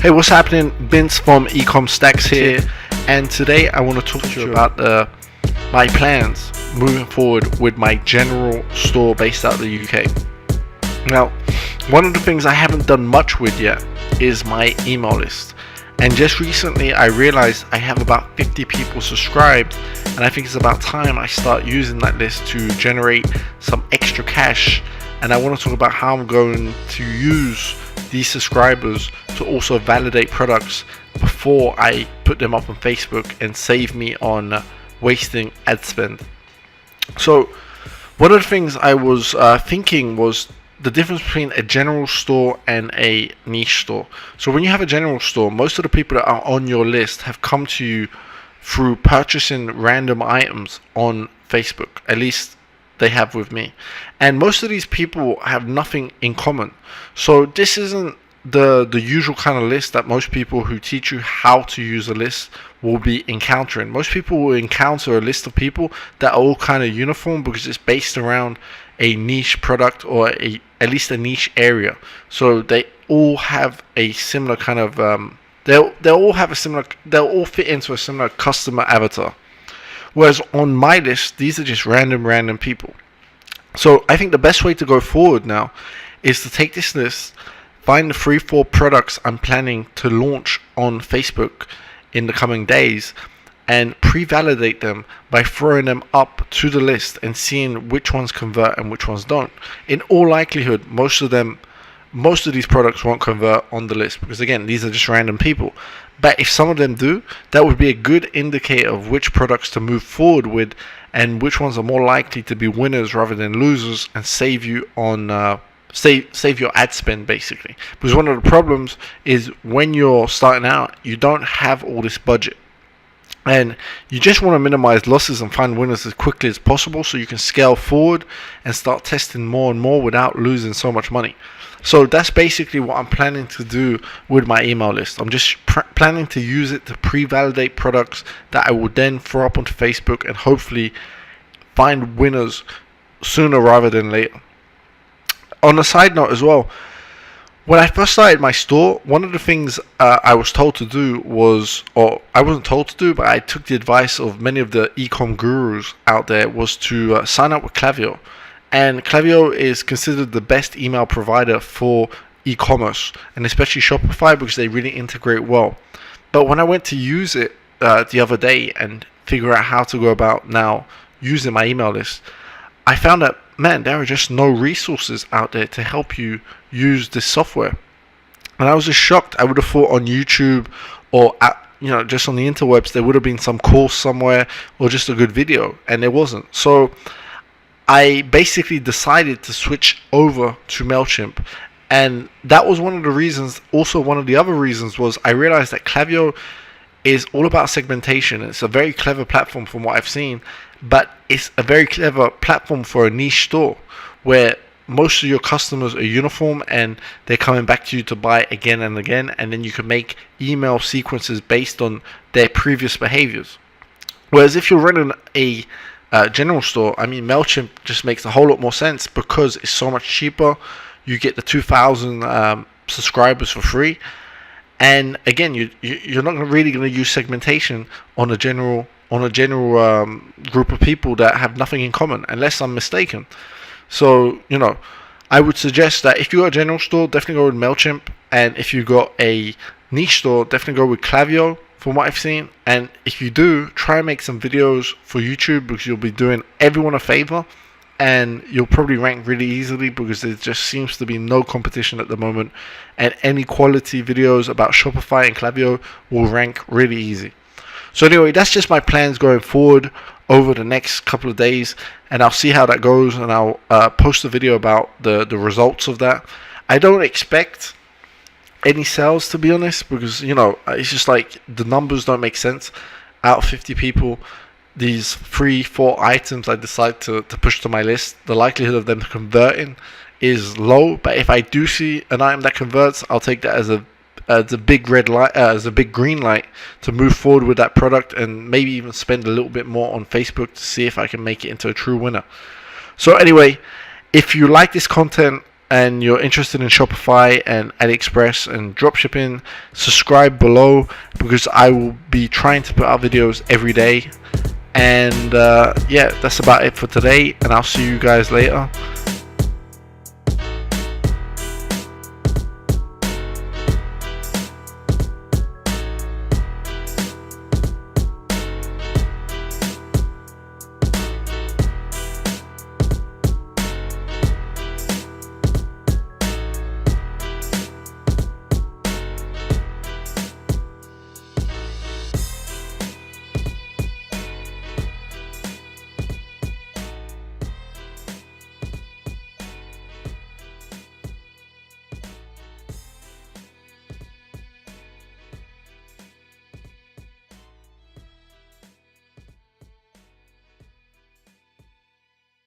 Hey, what's happening? Vince from Ecom Stacks here, and today I want to talk to you about my plans moving forward with my general store based out of the UK. Now, one of the things I haven't done much with yet is my email list. And just recently I realized I have about 50 people subscribed, and I think it's about time I start using that list to generate some extra cash. And I want to talk about how I'm going to use these subscribers to also validate products before I put them up on Facebook and save me on wasting ad spend. So one of the things I was thinking was the difference between a general store and a niche store. So when you have a general store, most of the people that are on your list have come to you through purchasing random items on Facebook. At least they have with me, and most of these people have nothing in common. So this isn't the usual kind of list that most people who teach you how to use a list will be encountering. Most people will encounter a list of people that are all kind of uniform because it's based around a niche product or at least a niche area. So they all have a similar kind of they'll all fit into a similar customer avatar. Whereas on my list, these are just random people. So I think the best way to go forward now is to take this list, find the 3-4 products I'm planning to launch on Facebook in the coming days, and pre-validate them by throwing them up to the list and seeing which ones convert and which ones don't. In all likelihood, most of these products won't convert on the list because, again, these are just random people. But if some of them do, that would be a good indicator of which products to move forward with and which ones are more likely to be winners rather than losers, and save you on save your ad spend, basically. Because one of the problems is when you're starting out, you don't have all this budget, and you just want to minimize losses and find winners as quickly as possible so you can scale forward and start testing more and more without losing so much money. So that's basically what I'm planning to do with my email list. I'm just planning to use it to pre-validate products that I will then throw up onto Facebook and hopefully find winners sooner rather than later. On a side note as well, when I first started my store, one of the things I was told to do was, or I wasn't told to do, but I took the advice of many of the e-com gurus out there, was to sign up with Klaviyo. And Klaviyo is considered the best email provider for e-commerce, and especially Shopify, because they really integrate well. But when I went to use it the other day and figure out how to go about now using my email list, I found that, man, there are just no resources out there to help you use this software. And I was just shocked. I would have thought on YouTube or just on the interwebs there would have been some course somewhere or just a good video, and there wasn't. So I basically decided to switch over to MailChimp, and that was one of the reasons. Also, one of the other reasons was I realized that Klaviyo is all about segmentation. It's a very clever platform from what I've seen, but it's a very clever platform for a niche store where most of your customers are uniform and they're coming back to you to buy again and again, and then you can make email sequences based on their previous behaviors. Whereas if you're running a general store, I mean, MailChimp just makes a whole lot more sense because it's so much cheaper. You get the 2,000 subscribers for free, and again, you're not really going to use segmentation on a general group of people that have nothing in common, unless I'm mistaken. So I would suggest that if you got a general store, definitely go with MailChimp, and if you got a niche store, definitely go with Klaviyo, from what I've seen. And if you do, try and make some videos for YouTube, because you'll be doing everyone a favor, and you'll probably rank really easily because there just seems to be no competition at the moment, and any quality videos about Shopify and Klaviyo will rank really easy. So anyway, that's just my plans going forward over the next couple of days, and I'll see how that goes, and I'll post a video about the results of that. I don't expect any sales, to be honest, because it's just like the numbers don't make sense. Out of 50 people, these 3-4 items I decide to push to my list, the likelihood of them converting is low. But if I do see an item that converts, I'll take that as a big red light, as a big green light to move forward with that product, and maybe even spend a little bit more on Facebook to see if I can make it into a true winner. So anyway, if you like this content, and you're interested in Shopify and AliExpress and dropshipping, subscribe below, because I will be trying to put out videos every day. And yeah, that's about it for today, and I'll see you guys later.